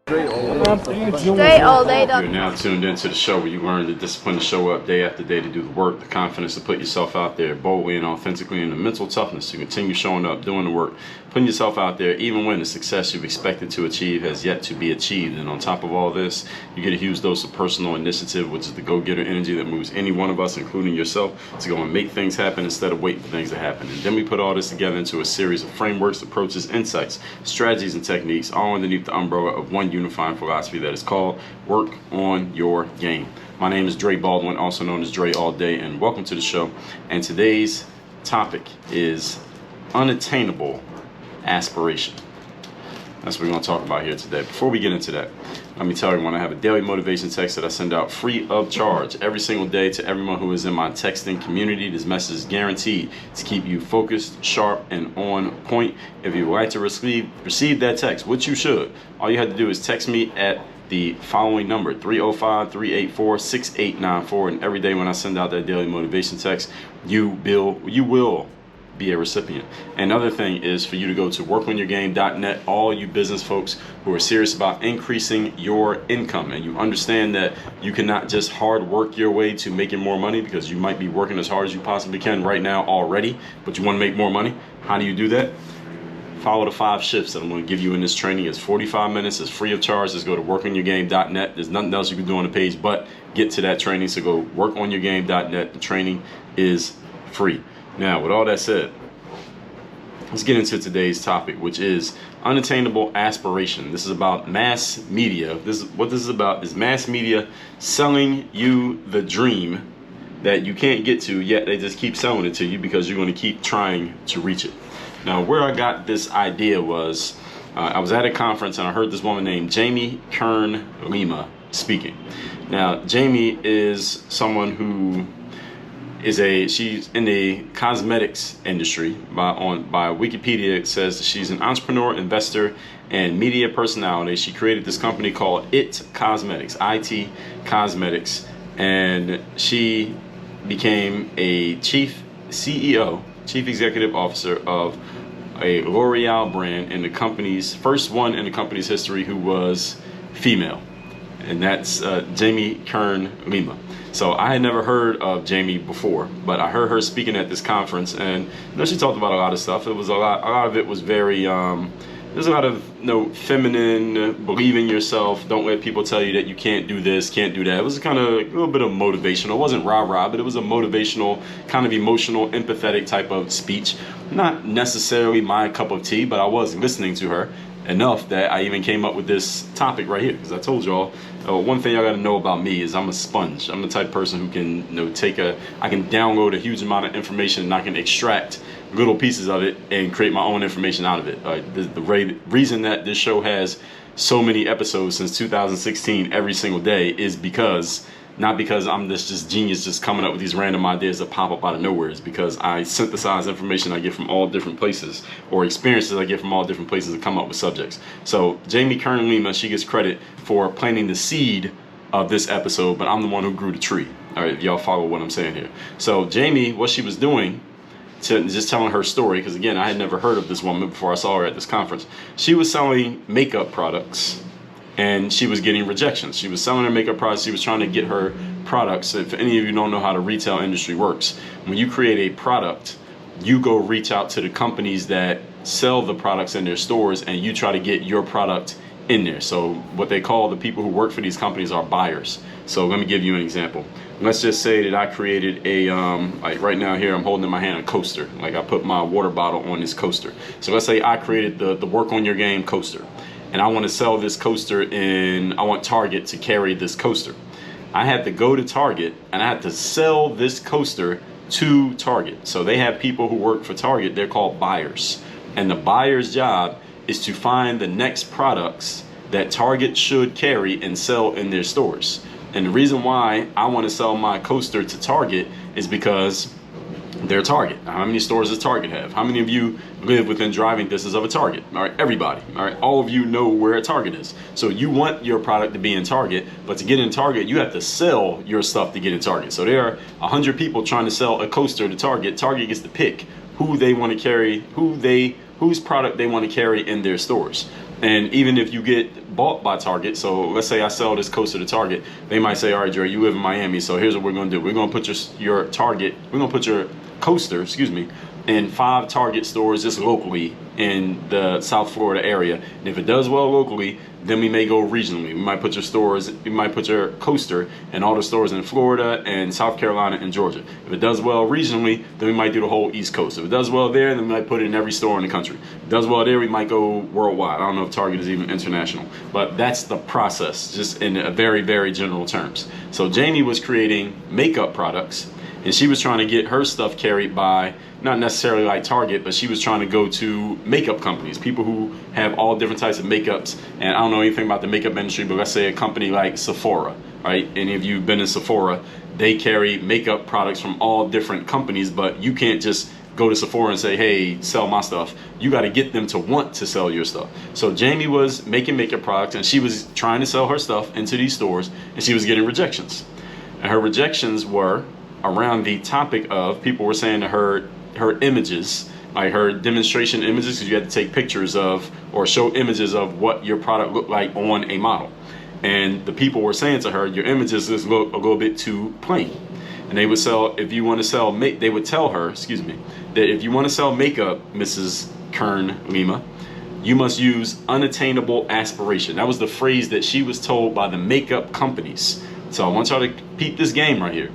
Straight all day. You're now tuned into the show where you learn the discipline to show up day after day to do the work, the confidence to put yourself out there boldly and authentically, and the mental toughness to continue showing up, doing the work, putting yourself out there even when the success you've expected to achieve has yet to be achieved. And on top of all this, you get a huge dose of personal initiative, which is the go-getter energy that moves any one of us, including yourself, to go and make things happen instead of waiting for things to happen. And then we put all this together into a series of frameworks, approaches, insights, strategies, and techniques, all underneath the umbrella of one unifying philosophy that is called work on your game. My name is Dre Baldwin, also known as Dre All Day, and welcome to the show. And today's topic is unattainable aspiration. That's what we're going to talk about here today. Before we get into that, let me tell everyone I have a daily motivation text that I send out free of charge every single day to everyone who is in my texting community. This message is guaranteed to keep you focused, sharp, and on point. If you would like to receive that text, which you should, all you have to do is text me at the following number, 305-384-6894, and every day when I send out that daily motivation text, you will be a recipient. Another thing is for you to go to workonyourgame.net, all you business folks who are serious about increasing your income, and you understand that you cannot just hard work your way to making more money, because you might be working as hard as you possibly can right now already, but you want to make more money. How do you do that? Follow the 5 shifts that I'm going to give you in this training. It's 45 minutes. It's free of charge. Just go to workonyourgame.net. There's nothing else you can do on the page but get to that training. So go workonyourgame.net. The training is free. Now, with all that said, let's get into today's topic, which is unattainable aspiration. This is about mass media. What this is about is mass media selling you the dream that you can't get to, yet they just keep selling it to you because you're going to keep trying to reach it. Now, where I got this idea was, I was at a conference and I heard this woman named Jamie Kern Lima speaking. Now, Jamie is someone who she's in the cosmetics industry. By Wikipedia, it says that she's an entrepreneur, investor, and media personality. She created this company called IT Cosmetics, IT Cosmetics, and she became a chief executive officer of a Loreal brand, in the company's first one in the company's history who was female, and that's Jamie Kern Lima. So I had never heard of Jamie before, but I heard her speaking at this conference, and she talked about a lot of stuff. It was a lot of it was very there's a lot of feminine, believe in yourself, don't let people tell you that you can't do this, can't do that. It was kind of a little bit of motivational. It wasn't rah-rah, but it was a motivational, kind of emotional, empathetic type of speech. Not necessarily my cup of tea, but I was listening to her enough that I even came up with this topic right here, because I told y'all, one thing y'all got to know about me is I'm a sponge. I'm the type of person who can I can download a huge amount of information, and I can extract little pieces of it and create my own information out of it. The reason that this show has so many episodes since 2016 every single day is not because I'm this just genius just coming up with these random ideas that pop up out of nowhere. It's because I synthesize information I get from all different places, or experiences I get from all different places, to come up with subjects. So Jamie Kern Lima, she gets credit for planting the seed of this episode, but I'm the one who grew the tree. All right, if y'all follow what I'm saying here. So Jamie, what she was doing, just telling her story, because again, I had never heard of this woman before I saw her at this conference. She was selling makeup products, and she was getting rejections. She was selling her makeup products. She was trying to get her products. If any of you don't know how the retail industry works, when you create a product, you go reach out to the companies that sell the products in their stores, and you try to get your product in there. So what they call the people who work for these companies are buyers. So let me give you an example. Let's just say that I created a, like right now here, I'm holding in my hand a coaster. Like I put my water bottle on this coaster. So let's say I created the Work on Your Game coaster, and I want to sell this coaster I want Target to carry this coaster. I had to go to Target and I had to sell this coaster to Target. So they have people who work for Target, they're called buyers. And the buyer's job is to find the next products that Target should carry and sell in their stores. And the reason why I want to sell my coaster to Target is because they're Target. Now, how many stores does Target have? How many of you live within driving distance of a Target? All right, everybody. All right, all of you know where a Target is. So you want your product to be in Target, but to get in Target, you have to sell your stuff to get in Target. So there are 100 people trying to sell a coaster to Target. Target gets to pick who they want to carry, whose product they want to carry in their stores. And even if you get bought by Target, so let's say I sell this coaster to Target, they might say, all right, Jerry, you live in Miami, so here's what we're going to do. We're going to put your coaster, in 5 Target stores just locally in the South Florida area. And if it does well locally, then we may go regionally. We might put your coaster in all the stores in Florida and South Carolina and Georgia. If it does well regionally, then we might do the whole East Coast. If it does well there, then we might put it in every store in the country. If it does well there, we might go worldwide. I don't know if Target is even international, but that's the process, just in a very, very general terms. So Jamie was creating makeup products, and she was trying to get her stuff carried by, not necessarily like Target, but she was trying to go to makeup companies, people who have all different types of makeups. And I don't know anything about the makeup industry, but let's say a company like Sephora, right? Any of you have been in Sephora, they carry makeup products from all different companies, but you can't just go to Sephora and say, hey, sell my stuff. You got to get them to want to sell your stuff. So Jamie was making makeup products, and she was trying to sell her stuff into these stores, and she was getting rejections. And her rejections were around the topic of, people were saying to her images, like her demonstration images, because you had to take pictures of or show images of what your product looked like on a model. And the people were saying to her, your images just look a little bit too plain. And they would tell her, that if you want to sell makeup, Mrs. Kern Lima, you must use unattainable aspiration. That was the phrase that she was told by the makeup companies. So I want y'all to peep this game right here.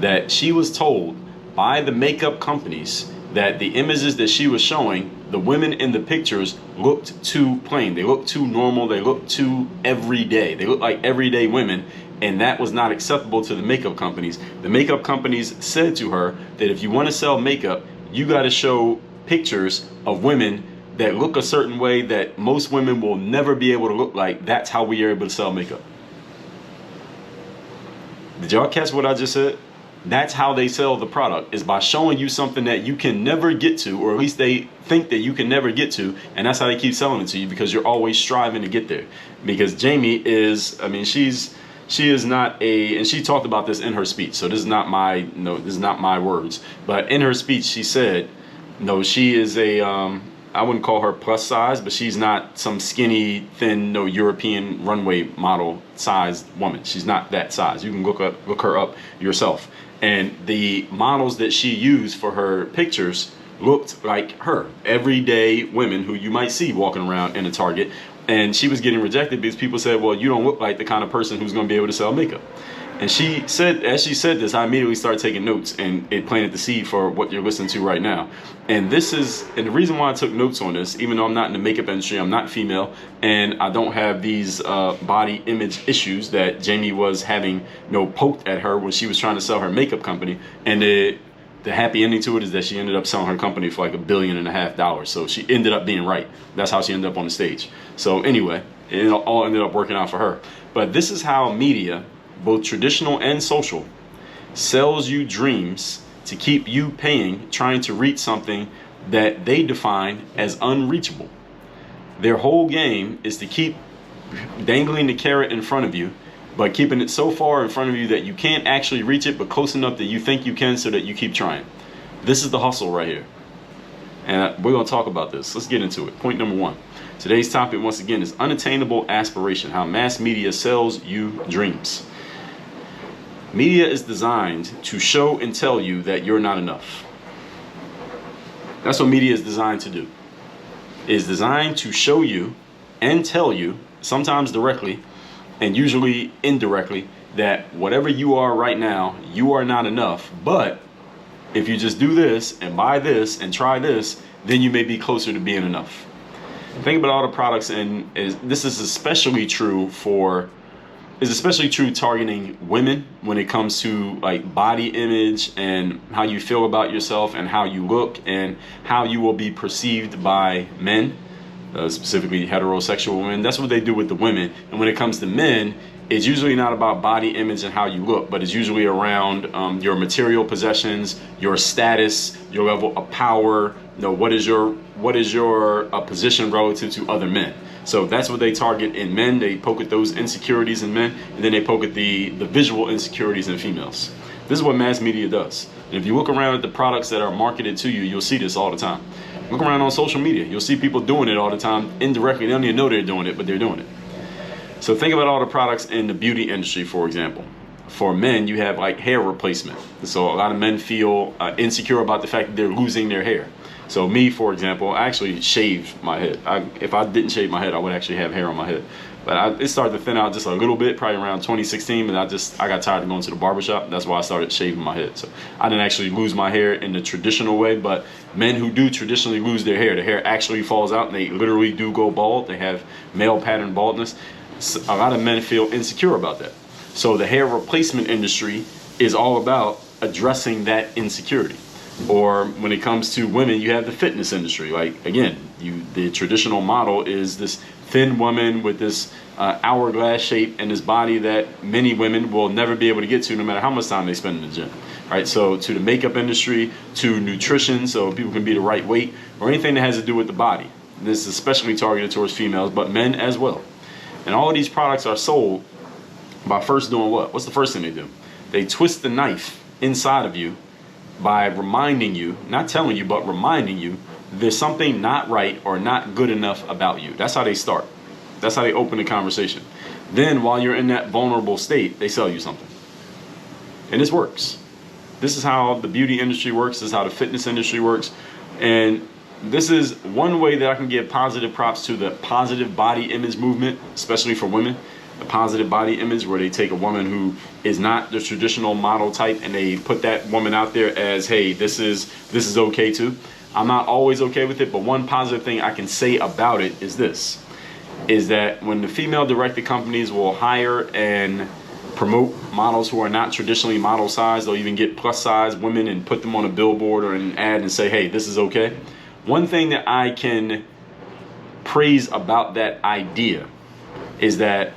That she was told by the makeup companies that the images that she was showing, the women in the pictures looked too plain. They looked too normal. They looked too everyday. They looked like everyday women, and that was not acceptable to the makeup companies. The makeup companies said to her that if you want to sell makeup, you got to show pictures of women that look a certain way that most women will never be able to look like. That's how we are able to sell makeup. Did y'all catch what I just said? That's how they sell the product, is by showing you something that you can never get to, or at least they think that you can never get to, and that's how they keep selling it to you, because you're always striving to get there. Because Jamie is, she is not and she talked about this in her speech, so this is not my words, but in her speech she said, no, she is I wouldn't call her plus size, but she's not some skinny, thin, European runway model sized woman. She's not that size. You can look her up yourself. And the models that she used for her pictures looked like her, everyday women who you might see walking around in a Target. And she was getting rejected because people said, well, you don't look like the kind of person who's going to be able to sell makeup. And she said, as she said this, I immediately started taking notes, and it planted the seed for what you're listening to right now. And the reason why I took notes on this, even though I'm not in the makeup industry, I'm not female, and I don't have these body image issues that Jamie was having, poked at her when she was trying to sell her makeup company. And the happy ending to it is that she ended up selling her company for like $1.5 billion. So she ended up being right. That's how she ended up on the stage. So anyway, it all ended up working out for her. But this is how media, both traditional and social, sells you dreams to keep you paying, trying to reach something that they define as unreachable. Their whole game is to keep dangling the carrot in front of you, but keeping it so far in front of you that you can't actually reach it, but close enough that you think you can, so that you keep trying. This is the hustle right here. And we're going to talk about this. Let's get into it. Point number 1. Today's topic, once again, is unattainable aspiration, how mass media sells you dreams. Media is designed to show and tell you that you're not enough. That's what media is designed to do. It is designed to show you and tell you, sometimes directly and usually indirectly, that whatever you are right now, you are not enough. But if you just do this and buy this and try this, then you may be closer to being enough. Think about all the products, and this is especially true targeting women when it comes to like body image and how you feel about yourself and how you look and how you will be perceived by men, specifically heterosexual women. That's what they do with the women. And when it comes to men, it's usually not about body image and how you look, but it's usually around your material possessions, your status, your level of power. What is your position relative to other men? So that's what they target in men. They poke at those insecurities in men, and then they poke at the visual insecurities in females. This is what mass media does. And if you look around at the products that are marketed to you, you'll see this all the time. Look around on social media. You'll see people doing it all the time indirectly. They don't even know they're doing it, but they're doing it. So think about all the products in the beauty industry, for example. For men, you have like hair replacement. So a lot of men feel insecure about the fact that they're losing their hair. So me, for example, I actually shaved my head. If I didn't shave my head, I would actually have hair on my head. But it started to thin out just a little bit, probably around 2016. But I got tired of going to the barbershop. That's why I started shaving my head. So I didn't actually lose my hair in the traditional way. But men who do traditionally lose their hair actually falls out and they literally do go bald. They have male pattern baldness. So a lot of men feel insecure about that. So the hair replacement industry is all about addressing that insecurity. Or when it comes to women, you have the fitness industry. Like, again, the traditional model is this thin woman with this hourglass shape and this body that many women will never be able to get to no matter how much time they spend in the gym. Right? So to the makeup industry, to nutrition, so people can be the right weight, or anything that has to do with the body. This is especially targeted towards females, but men as well. And all of these products are sold by first doing what? What's the first thing they do? They twist the knife inside of you by reminding you, not telling you, but reminding you there's something not right or not good enough about you. That's how they start. That's how they open the conversation. Then while you're in that vulnerable state, they sell you something. And this works. This is how the beauty industry works. This is how the fitness industry works. And this is one way that I can give positive props to the positive body image movement, especially for women. The positive body image, where they take a woman who is not the traditional model type and they put that woman out there as, hey, this is okay too. I'm not always okay with it, but one positive thing I can say about it is this, is that when the female directed companies will hire and promote models who are not traditionally model size, they'll even get plus size women and put them on a billboard or an ad and say, hey, this is okay. One thing that I can praise about that idea is that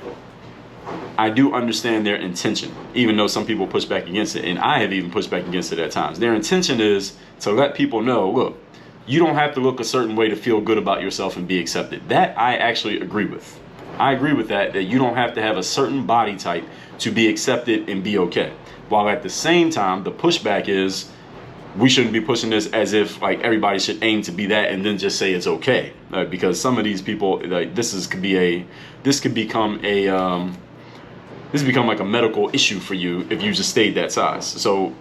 I do understand their intention, even though some people push back against it, and I have even pushed back against it at times. Their intention is to let people know, look, you don't have to look a certain way to feel good about yourself and be accepted. That I actually agree with. I agree with that you don't have to have a certain body type to be accepted and be okay. While at the same time, the pushback is, we shouldn't be pushing this as if like everybody should aim to be that and then just say it's okay. Because some of these people, like this could become like a medical issue for you if you just stayed that size. So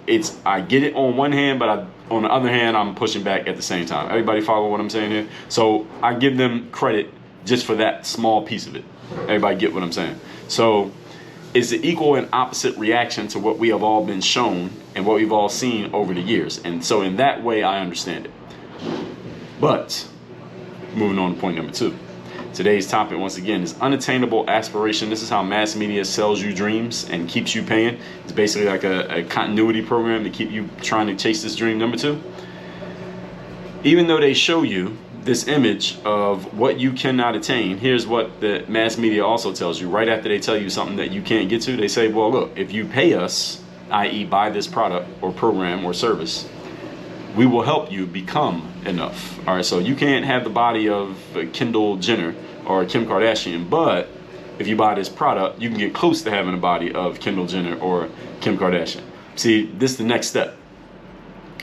I get it on one hand, but on the other hand, I'm pushing back at the same time. Everybody follow what I'm saying here? So I give them credit just for that small piece of it. Everybody get what I'm saying? So it's the equal and opposite reaction to what we have all been shown and what we've all seen over the years. And so in that way, I understand it. But moving on to point number 2. Today's topic, once again, is unattainable aspiration. This is how mass media sells you dreams and keeps you paying. It's basically like a continuity program to keep you trying to chase this dream. Number 2, even though they show you this image of what you cannot attain, here's what the mass media also tells you. Right after they tell you something that you can't get to, they say, well, look, if you pay us, i.e. buy this product or program or service, we will help you become enough. All right, so you can't have the body of Kendall Jenner or Kim Kardashian, but if you buy this product, you can get close to having a body of Kendall Jenner or Kim Kardashian. See, this is the next step.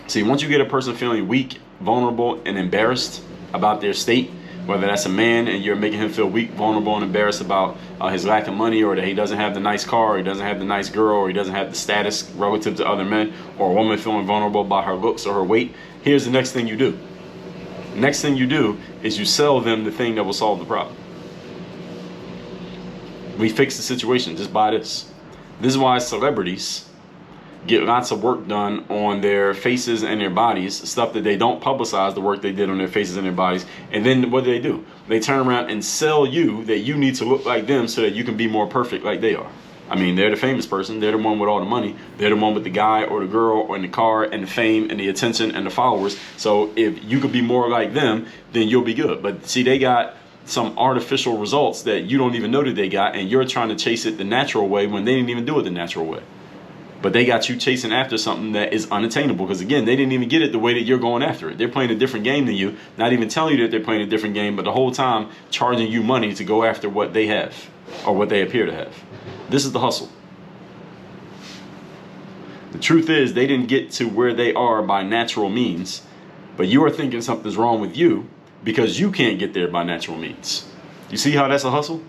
See, once you get a person feeling weak, vulnerable, and embarrassed about their state, whether that's a man and you're making him feel weak, vulnerable, and embarrassed about his lack of money, or that he doesn't have the nice car, or he doesn't have the nice girl, or he doesn't have the status relative to other men, or a woman feeling vulnerable about her looks or her weight, here's the next thing you do. The next thing you do is you sell them the thing that will solve the problem. We fix the situation, just buy this. This is why celebrities get lots of work done on their faces and their bodies, stuff that they don't publicize the work they did on their faces and their bodies. And then what do? They turn around and sell you that you need to look like them so that you can be more perfect like they are. I mean, they're the famous person. They're the one with all the money. They're the one with the guy or the girl or in the car and the fame and the attention and the followers. So if you could be more like them, then you'll be good. But see, they got some artificial results that you don't even know that they got, and you're trying to chase it the natural way when they didn't even do it the natural way. But they got you chasing after something that is unattainable because, again, they didn't even get it the way that you're going after it. They're playing a different game than you, not even telling you that they're playing a different game, but the whole time charging you money to go after what they have or what they appear to have. This is the hustle. The truth is they didn't get to where they are by natural means. But you are thinking something's wrong with you because you can't get there by natural means. You see how that's a hustle?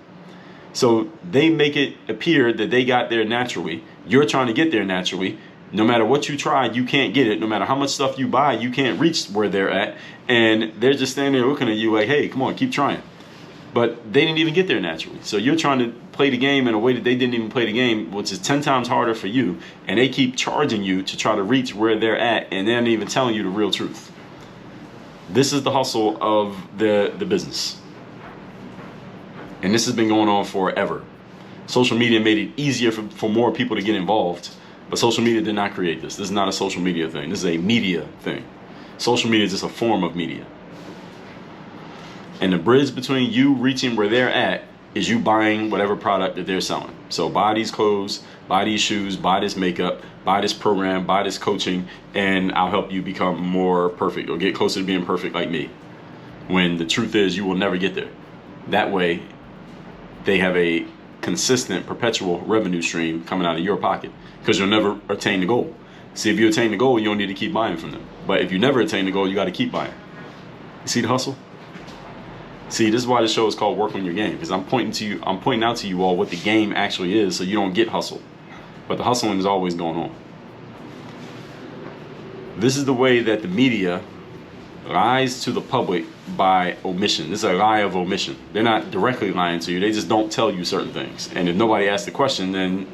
So they make it appear that they got there naturally. You're trying to get there naturally. No matter what you try, you can't get it. No matter how much stuff you buy, you can't reach where they're at. And they're just standing there looking at you like, hey, come on, keep trying. But they didn't even get there naturally. So you're trying to play the game in a way that they didn't even play the game, which is 10 times harder for you. And they keep charging you to try to reach where they're at, and they're not even telling you the real truth. This is the hustle of the business. And this has been going on forever. Social media made it easier for more people to get involved. But social media did not create this. This is not a social media thing. This is a media thing. Social media is just a form of media. And the bridge between you reaching where they're at is you buying whatever product that they're selling. So buy these clothes, buy these shoes, buy this makeup, buy this program, buy this coaching, and I'll help you become more perfect or get closer to being perfect like me. When the truth is you will never get there. That way, they have a consistent, perpetual revenue stream coming out of your pocket because you'll never attain the goal. See, if you attain the goal, you don't need to keep buying from them. But if you never attain the goal, you got to keep buying. You see the hustle? See, this is why the show is called Work on Your Game, because I'm pointing out to you all what the game actually is so you don't get hustled. But the hustling is always going on. This is the way that the media lies to the public by omission. This is a lie of omission. They're not directly lying to you. They just don't tell you certain things. And if nobody asks the question, then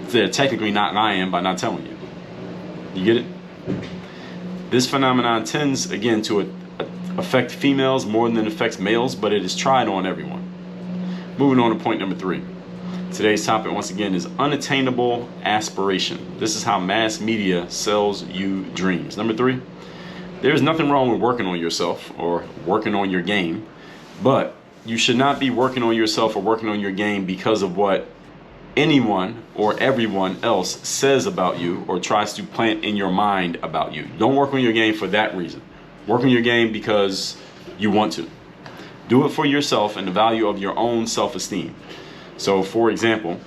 they're technically not lying by not telling you. You get it? This phenomenon tends, again, to affect females more than it affects males, but it is tried on everyone. Moving on to point number 3. Today's topic, once again, is unattainable aspiration. This is how mass media sells you dreams. Number 3, there's nothing wrong with working on yourself or working on your game, but you should not be working on yourself or working on your game because of what anyone or everyone else says about you or tries to plant in your mind about you. Don't work on your game for that reason. Work on your game because you want to. Do it for yourself and the value of your own self-esteem. So, for example,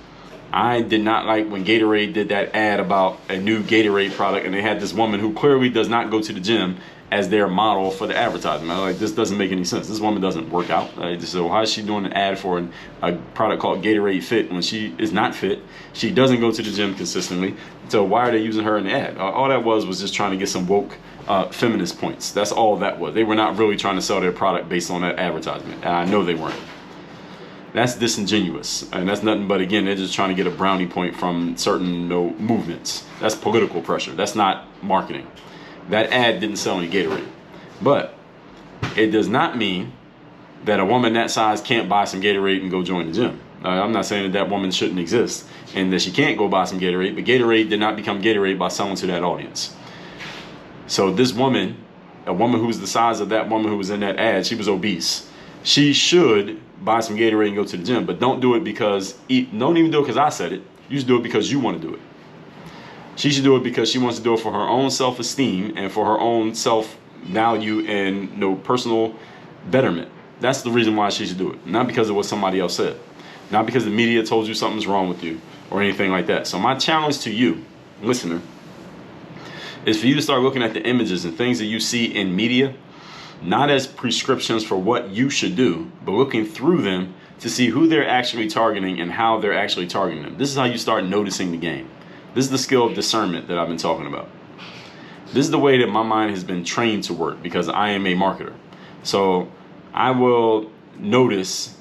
I did not like when Gatorade did that ad about a new Gatorade product, and they had this woman who clearly does not go to the gym as their model for the advertisement. I'm like, this doesn't make any sense. This woman doesn't work out. So how is she doing an ad for a product called Gatorade Fit when she is not fit? She doesn't go to the gym consistently. So why are they using her in the ad? All that was just trying to get some woke feminist points. That's all that was. They were not really trying to sell their product based on that advertisement. And I know they weren't. That's disingenuous. And that's nothing but, again, they're just trying to get a brownie point from certain movements. That's political pressure. That's not marketing. That ad didn't sell any Gatorade. But it does not mean that a woman that size can't buy some Gatorade and go join the gym. I'm not saying that woman shouldn't exist and that she can't go buy some Gatorade, but Gatorade did not become Gatorade by selling to that audience. So this woman, a woman who's the size of that woman who was in that ad, she was obese. She should buy some Gatorade and go to the gym, but don't do it because, don't even do it because I said it. You should do it because you want to do it. She should do it because she wants to do it for her own self-esteem and for her own self-value and personal betterment. That's the reason why she should do it, not because of what somebody else said, not because the media told you something's wrong with you or anything like that. So my challenge to you, listener, is for you to start looking at the images and things that you see in media, not as prescriptions for what you should do, but looking through them to see who they're actually targeting and how they're actually targeting them. This is how you start noticing the game. This is the skill of discernment that I've been talking about. This is the way that my mind has been trained to work because I am a marketer. So I will notice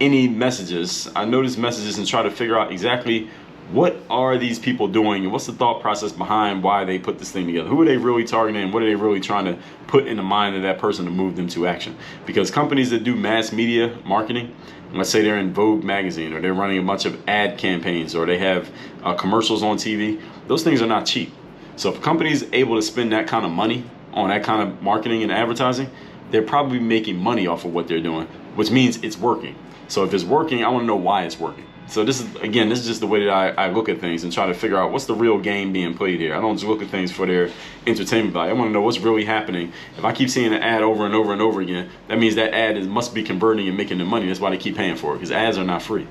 any messages. I notice messages and try to figure out exactly what are these people doing and what's the thought process behind why they put this thing together. Who are they really targeting and what are they really trying to put in the mind of that person to move them to action? Because companies that do mass media marketing, let's say they're in Vogue magazine or they're running a bunch of ad campaigns or they have commercials on TV, those things are not cheap. So if a company is able to spend that kind of money on that kind of marketing and advertising, they're probably making money off of what they're doing, which means it's working. So if it's working, I want to know why it's working. So this is just the way that I look at things and try to figure out what's the real game being played here. I don't just look at things for their entertainment value. I want to know what's really happening. If I keep seeing an ad over and over and over again, that means that ad must be converting and making the money. That's why they keep paying for it, because ads are not free.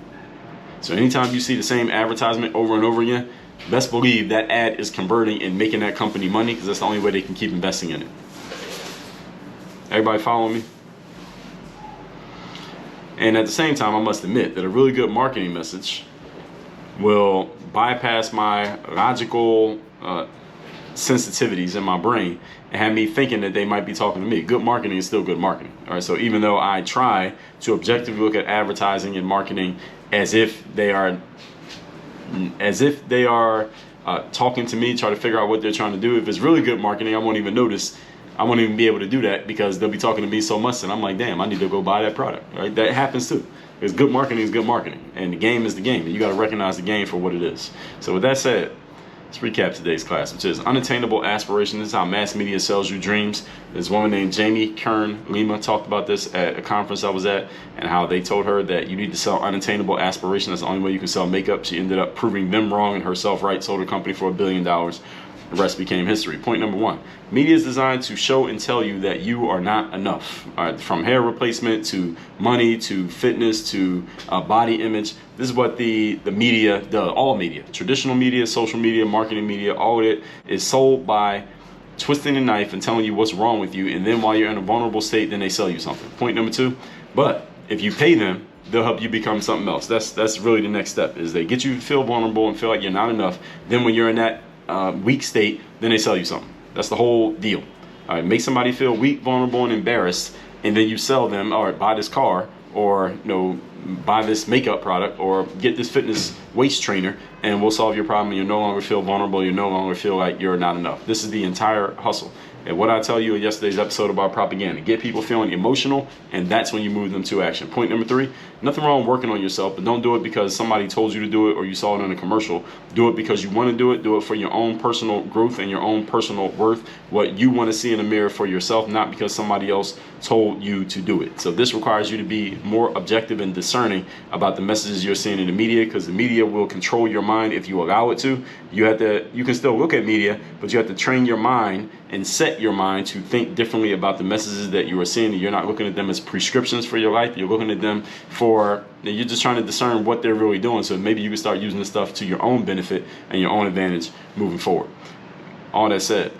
So anytime you see the same advertisement over and over again, best believe that ad is converting and making that company money, because that's the only way they can keep investing in it. Everybody following me? And at the same time, I must admit that a really good marketing message will bypass my logical sensitivities in my brain and have me thinking that they might be talking to me. Good marketing is still good marketing. All right. So even though I try to objectively look at advertising and marketing as if they are talking to me, try to figure out what they're trying to do. If it's really good marketing, I won't even notice. I won't even be able to do that because they'll be talking to me so much, and I'm like, damn, I need to go buy that product. Right? That happens too. Because good marketing is good marketing, and the game is the game, and you got to recognize the game for what it is. So with that said, let's recap today's class, which is Unattainable Aspiration. This is how mass media sells you dreams. This woman named Jamie Kern Lima talked about this at a conference I was at, and how they told her that you need to sell unattainable aspiration. That's the only way you can sell makeup. She ended up proving them wrong and herself right, sold her company for $1 billion. The rest became history. Point number one, media is designed to show and tell you that you are not enough. All right, from hair replacement to money to fitness to body image. This is what the media does. All media, traditional media, social media, marketing media, all of it is sold by twisting a knife and telling you what's wrong with you. And then while you're in a vulnerable state, then they sell you something. Point number two, but if you pay them, they'll help you become something else. That's really the next step, is they get you to feel vulnerable and feel like you're not enough. Then when you're in that weak state, then they sell you something. That's the whole deal. All right, make somebody feel weak, vulnerable, and embarrassed, and then you sell them, all right, buy this car, or buy this makeup product, or get this fitness waist trainer, and we'll solve your problem. You no longer feel vulnerable. You no longer feel like you're not enough. This is the entire hustle. And what I tell you in yesterday's episode about propaganda, get people feeling emotional, and that's when you move them to action. Point number three, nothing wrong with working on yourself, but don't do it because somebody told you to do it or you saw it in a commercial. Do it because you want to do it. Do it for your own personal growth and your own personal worth, what you want to see in the mirror for yourself, not because somebody else told you to do it. So this requires you to be more objective and discerning about the messages you're seeing in the media, because the media will control your mind if you allow it to. You can still look at media, but you have to train your mind and set your mind to think differently about the messages that you are seeing. You're not looking at them as prescriptions for your life. You're looking at them you're just trying to discern what they're really doing. So maybe you can start using this stuff to your own benefit and your own advantage moving forward. All that said,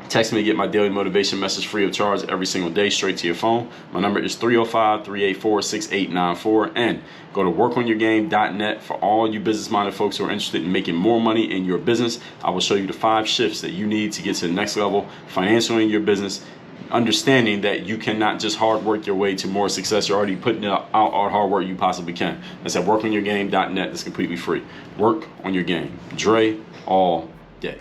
text me to get my daily motivation message free of charge every single day straight to your phone. My number is 305-384-6894, and go to workonyourgame.net for all you business-minded folks who are interested in making more money in your business. I will show you the 5 shifts that you need to get to the next level financially in your business, understanding that you cannot just hard work your way to more success. You're already putting out all hard work you possibly can. That's at workonyourgame.net. It's completely free. Work on your game. Dre all day.